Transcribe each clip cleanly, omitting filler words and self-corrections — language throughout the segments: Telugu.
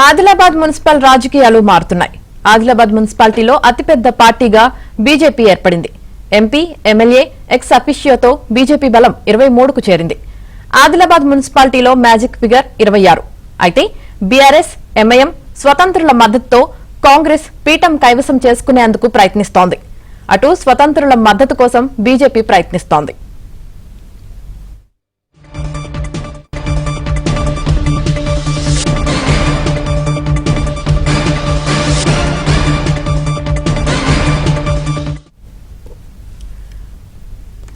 ఆదిలాబాద్ మున్సిపల్ రాజకీయాలు మారుతున్నాయి. ఆదిలాబాద్ మున్సిపాలిటీలో అతిపెద్ద పార్టీగా బీజేపీ ఏర్పడింది. ఎంపీ, ఎమ్మెల్యే, ఎక్స్ అఫిషియోతో బీజేపీ బలం 23కు చేరింది. ఆదిలాబాద్ మున్సిపాలిటీలో మ్యాజిక్ ఫిగర్ 26. అయితే బీఆర్ఎస్, ఎంఐఎం స్వతంత్రుల మద్దతుతో కాంగ్రెస్ పీఠం కైవసం చేసుకునేందుకు ప్రయత్నిస్తోంది. అటు స్వతంత్రుల మద్దతు కోసం బీజేపీ ప్రయత్నిస్తోంది.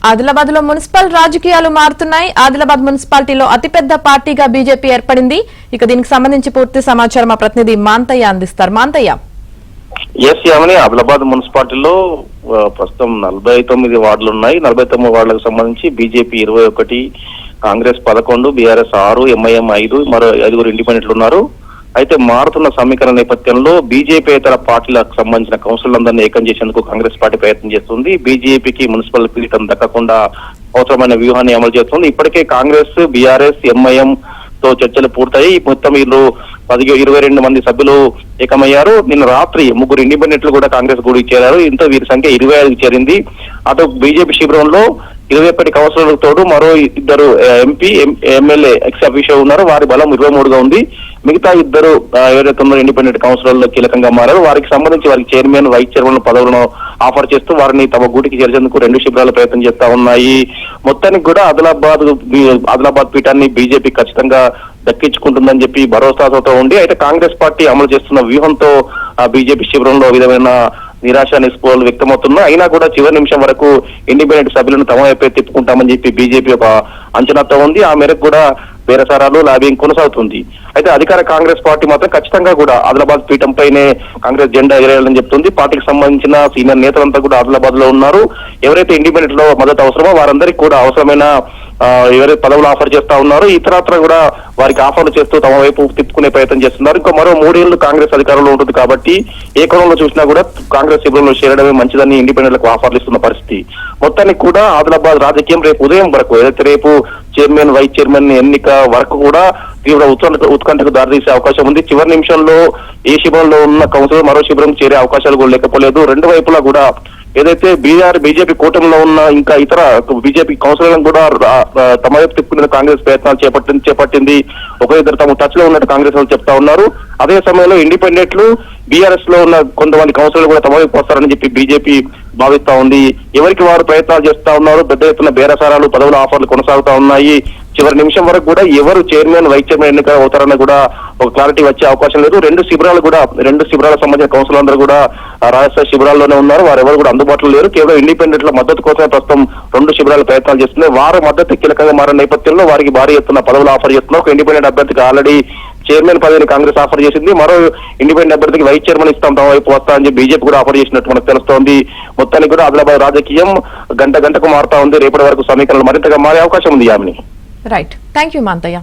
ఆదిలాబాద్ లో మున్సిపల్ రాజకీయాలు మారుతున్నాయి. ఆదిలాబాద్ మున్సిపాలిటీలో అతిపెద్ద పార్టీగా బీజేపీ ఏర్పడింది. ఇక దీనికి సంబంధించి పూర్తి సమాచారం మా ప్రతినిధి మాంతయ్య అందిస్తారు. మాంతయ్య. ఆదిలాబాద్ మున్సిపాలిటీలో ప్రస్తుతం 49 వార్డులు ఉన్నాయి. 49 వార్డులకు సంబంధించి బీజేపీ 21, కాంగ్రెస్ 11, బీఆర్ఎస్ 6, ఎంఐఎం 5, మరో 5 ఇండిపెండెంట్లు ఉన్నారు. అయితే మారుతున్న సమీకరణ నేపథ్యంలో బీజేపీ ఇతర పార్టీలకు సంబంధించిన కౌన్సిలర్లందరినీ ఏకం చేసేందుకు కాంగ్రెస్ పార్టీ ప్రయత్నం చేస్తుంది. బీజేపీకి మున్సిపల్ పీఠం దక్కకుండా అవసరమైన వ్యూహాన్ని అమలు చేస్తుంది. ఇప్పటికే కాంగ్రెస్, బీఆర్ఎస్, ఎంఐఎం తో చర్చలు పూర్తయి మొత్తం వీళ్ళు 22 మంది సభ్యులు ఏకమయ్యారు. నిన్న రాత్రి 3 ఇండిపెండెంట్లు కూడా కాంగ్రెస్ గూడికి చేరారు. ఇంత వీరి సంఖ్య 25కి చేరింది. అటు బీజేపీ శిబిరంలో 21 కౌన్సిలర్లకు తోడు మరో 2 ఎంపీ, ఎమ్మెల్యే ఎక్స్ అఫీషియో ఉన్నారు. వారి బలం 23గా ఉంది. మిగతా 2 ఎవరైతే ఉన్నారో ఇండిపెండెంట్ కౌన్సిలర్లు కీలకంగా మారారు. వారికి సంబంధించి వారికి చైర్మన్, వైస్ చైర్మన్ పదవులను ఆఫర్ చేస్తూ వారిని తమ గూటికి చేర్చేందుకు 2 శిబిరాలు ప్రయత్నం చేస్తా ఉన్నాయి. మొత్తానికి కూడా ఆదిలాబాద్ పీఠాన్ని బీజేపీ ఖచ్చితంగా దక్కించుకుంటుందని చెప్పి భరోసాతో ఉంది. అయితే కాంగ్రెస్ పార్టీ అమలు చేస్తున్న వ్యూహంతో బీజేపీ శిబిరంలో విధమైన నిరాశ నిస్పృహలు వ్యక్తమవుతున్నా అయినా కూడా చివరి నిమిషం వరకు ఇండిపెండెంట్ సభ్యులను తమ వైపే తిప్పుకుంటామని చెప్పి బీజేపీ ఒక అంచనాతో ఉంది. ఆ మేరకు కూడా బేరసారాలు, లాబింగ్ కొనసాగుతుంది. అయితే అధికార కాంగ్రెస్ పార్టీ మాత్రం ఖచ్చితంగా కూడా ఆదిలాబాద్ పీఠంపైనే కాంగ్రెస్ జెండా ఎగరేయాలని చెప్తుంది. పార్టీకి సంబంధించిన సీనియర్ నేతలంతా కూడా ఆదిలాబాద్ లో ఉన్నారు. ఎవరైతే ఇండిపెండెంట్ లో మద్దతు అవసరమో వారందరికీ కూడా అవసరమైన ఎవరైతే పదవులు ఆఫర్ చేస్తా ఉన్నారో ఇతరత్ర కూడా వారికి ఆఫర్లు చేస్తూ తమ వైపు తిప్పుకునే ప్రయత్నం చేస్తున్నారు. ఇంకా మరో 3 ఏళ్లు కాంగ్రెస్ అధికారంలో ఉంటుంది కాబట్టి ఏ కోణంలో చూసినా కూడా కాంగ్రెస్ శిబిరంలో చేరడమే మంచిదని ఇండిపెండెంట్లకు ఆఫర్లు ఇస్తున్న పరిస్థితి. మొత్తానికి కూడా ఆదిలాబాద్ రాజకీయం రేపు ఉదయం వరకు ఏదైతే రేపు చైర్మన్, వైస్ చైర్మన్ ఎన్నిక వరకు కూడా తీవ్ర ఉత్కంఠకు దారితీసే అవకాశం ఉంది. చివరి నిమిషంలో ఏ శిబిరంలో ఉన్న కౌన్సిలర్ మరో శిబిరం చేరే అవకాశాలు కూడా లేకపోలేదు. 2 వైపులా కూడా ఏదైతే బీజేపీ కూటమిలో ఉన్న ఇంకా ఇతర బీజేపీ కౌన్సిలర్లను కూడా తమ వైపు తిప్పుకునే కాంగ్రెస్ ప్రయత్నాలు చేపట్టింది. ఒక 2 తమ టచ్ లో ఉన్నట్టు కాంగ్రెస్ వాళ్ళు చెప్తా ఉన్నారు. అదే సమయంలో ఇండిపెండెంట్లు, బీఆర్ఎస్ లో ఉన్న కొంతమంది కౌన్సిలర్లు కూడా తమ వైపు వస్తారని చెప్పి బీజేపీ భావిస్తా ఉంది. ఎవరికి వారు ప్రయత్నాలు చేస్తా ఉన్నారు. పెద్ద ఎత్తున బేరసారాలు, పదవుల ఆఫర్లు కొనసాగుతా ఉన్నాయి. చివరి నిమిషం వరకు కూడా ఎవరు చైర్మన్, వైస్ చైర్మన్ ఎన్నిక అవుతారన్న కూడా ఒక క్లారిటీ వచ్చే అవకాశం లేదు. 2 శిబిరాలకు సంబంధించిన కౌన్సిలర్ అందరూ కూడా రాజస్థాన్ శిబిరాల్లోనే ఉన్నారు. వారు ఎవరు కూడా అందుబాటులో లేరు. కేవలం ఇండిపెండెంట్ల మద్దతు కోసమే ప్రస్తుతం 2 శిబిరాలు ప్రయత్నాలు చేస్తున్నాయి. వారి మద్దతు కీలకంగా మారిన నేపథ్యంలో వారికి భారీ ఎత్తున పదవులు ఆఫర్ చేస్తున్నారు. ఒక ఇండిపెండెంట్ అభ్యర్థికి ఆల్రెడీ చైర్మన్ పదవిని కాంగ్రెస్ ఆఫర్ చేసింది. మరో ఇండిపెండెంట్ అభ్యర్థికి వైస్ చైర్మన్ ఇస్తాం, తమ వైపు వస్తా అని చెప్పి బీజేపీ కూడా ఆఫర్ చేసినట్టు మనకు తెలుస్తోంది. మొత్తానికి కూడా ఆదిలాబాద్ రాజకీయం గంటకు మారుతా ఉంది. రేపటి వరకు సమీకరణలు మరింతగా మారే అవకాశం ఉంది. Yamini. Right. Thank you Manthaiah.